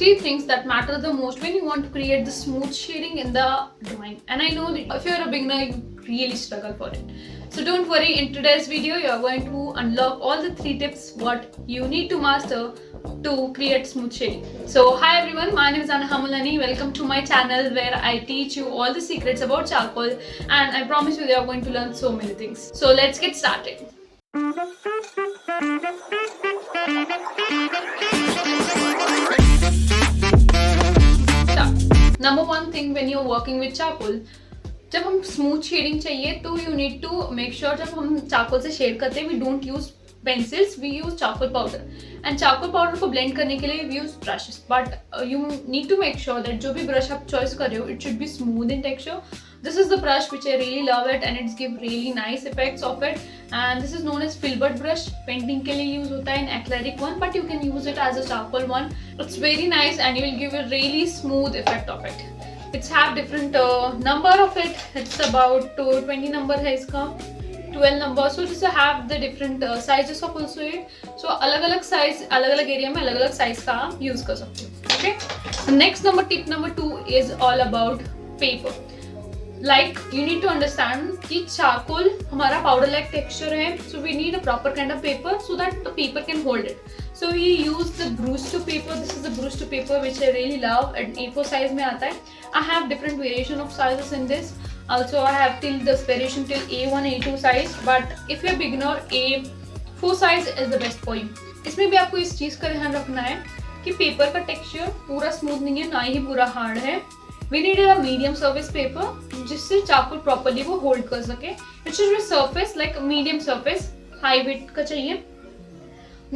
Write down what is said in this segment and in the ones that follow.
three things that matter the most when you want to create the smooth shading in the drawing. And I know that if you're a beginner, you really struggle for it. So don't worry, in today's video you are going to unlock all the 3 tips what you need to master to create smooth shading. So hi everyone, my name is Anna Hamulani. Welcome to my channel where I teach you all the secrets about charcoal, and I promise you you are going to learn so many things. So let's get started. Number one thing when you're working with charcoal, जब हम smooth shading चाहिए तो you need to make sure जब हम charcoal से shade करते हैं we don't use pencils, we use charcoal powder. And charcoal powder को ब्लेंड करने के लिए we use brushes, but you need to make sure that जो भी ब्रश आप चॉइस कर रहे हो it should be smooth in texture. This is the brush which I really love it and it's give really nice effects of it, and this is known as filbert brush. Painting के लिए use होता है in acrylic one, but you can use it as a charcoal one. It's very nice and you will give a really smooth effect of it. It's have different number of it. It's about 20 number है इसका, 12 number. So just have the different sizes of also it. So अलग-अलग size, अलग-अलग area में अलग-अलग size का आप use कर सकते हो. Okay. The next number, tip number 2 is all about paper. Like you need to understand कि charcoal हमारा powder like texture है, so we need a proper kind of paper so that the paper can hold it. So we use the Brewster paper. This is the Brewster paper which I really love, and A4 size में आता है. I have different variation of sizes in this. Also I have till this variation till A1, A2 size, but if you're beginner, A4 size is the best for you. इसमें भी आपको इस चीज़ का ध्यान रखना है कि पेपर का टेक्सचर पूरा स्मूथ नहीं है, ना ही पूरा हार्ड है. We need a medium surface paper जिससे चारकोल प्रॉपरली वो होल्ड कर सके. It should be surface like a medium surface, high width का चाहिए.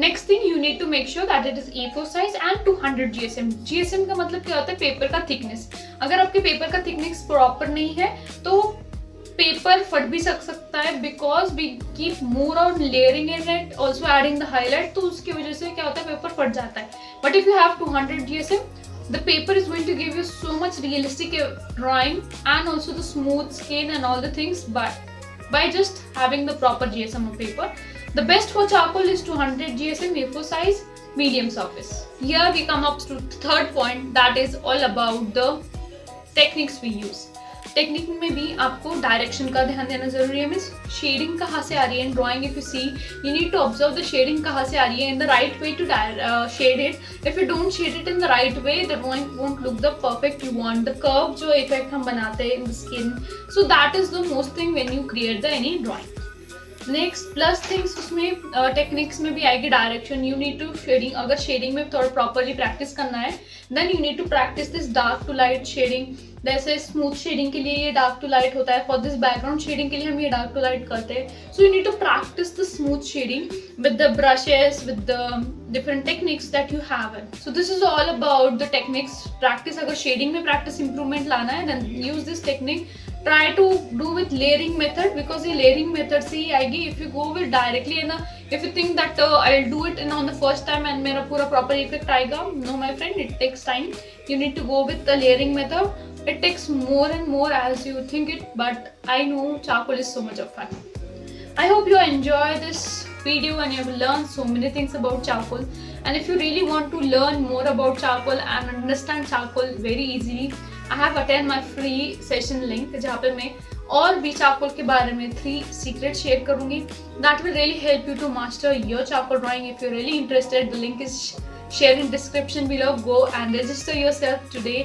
Next thing you need to make sure that it is A4 size and 200 GSM. GSM का मतलब क्या होता है? पेपर का थिकनेस. अगर आपके पेपर का थिकनेस प्रॉपर नहीं है तो पेपर फट भी सकता है, because we keep more on layering in it, also adding the highlight, तो उसकी वजह से क्या होता है पेपर फट जाता है. But if you have 200 GSM, the paper is going to give you so much realistic drawing and also the smooth skin and all the things, but by just having the proper GSM of paper. The best for charcoal is 200 GSM A4 size medium surface. Here we come up to the third point, that is all about the techniques we use. Technique में भी आपको direction का ध्यान देना जरूरी है. Means shading कहाँ से आ रही है in drawing. If you see you need to observe the shading कहाँ से आ रही है in the right way to shade it. If you don't shade it in the right way the drawing won't look the perfect you want. The curve जो effect हम बनाते हैं in the skin, so that is the most thing when you create the any drawing. Next plus things उसमें techniques में भी आएगी direction. You need to shading, अगर shading में थोड़ा प्रॉपरली प्रैक्टिस करना है then you need to practice this dark to light shading. जैसे स्मूथ शेडिंग के लिए ये डार्क टू लाइट होता है, फॉर दिस बैकग्राउंड शेडिंग के लिए हम ये डार्क टू लाइट करते हैं. So you need to practice the smooth shading with the brushes, with the different techniques that you have. So this is all about the techniques. Practice, अगर shading में practice improvement लाना है then use this technique. Try to do with layering method, because ये layering method से ही आएगी. If you go with directly and if you think that I'll do it in on the first time and मेरा पूरा proper effect आएगा, no my friend, it takes time. You need to go with the layering method. It takes more and more as you think it, but I know charcoal is so much of fun. I hope you enjoy this video and you have learned so many things about charcoal. And if you really want to learn more about charcoal and understand charcoal very easily, I have attend my free session link जहाँ पे मैं और भी charcoal के बारे में 3 secrets share करूँगी. That will really help you to master your charcoal drawing. If you're really interested, the link is shared in description below. Go and register yourself today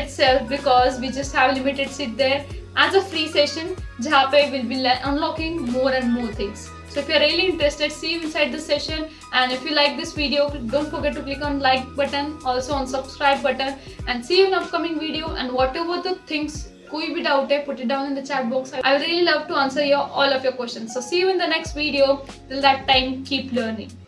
itself, because we just have limited seat there as a free session जहाँ पे we'll be unlocking more and more things. So if you're really interested, see you inside the session. And if you like this video, don't forget to click on like button, also on subscribe button, and see you in upcoming video. And whatever the things, कोई भी doubt है, put it down in the chat box. I would really love to answer all of your questions. So see you in the next video. Till that time, keep learning.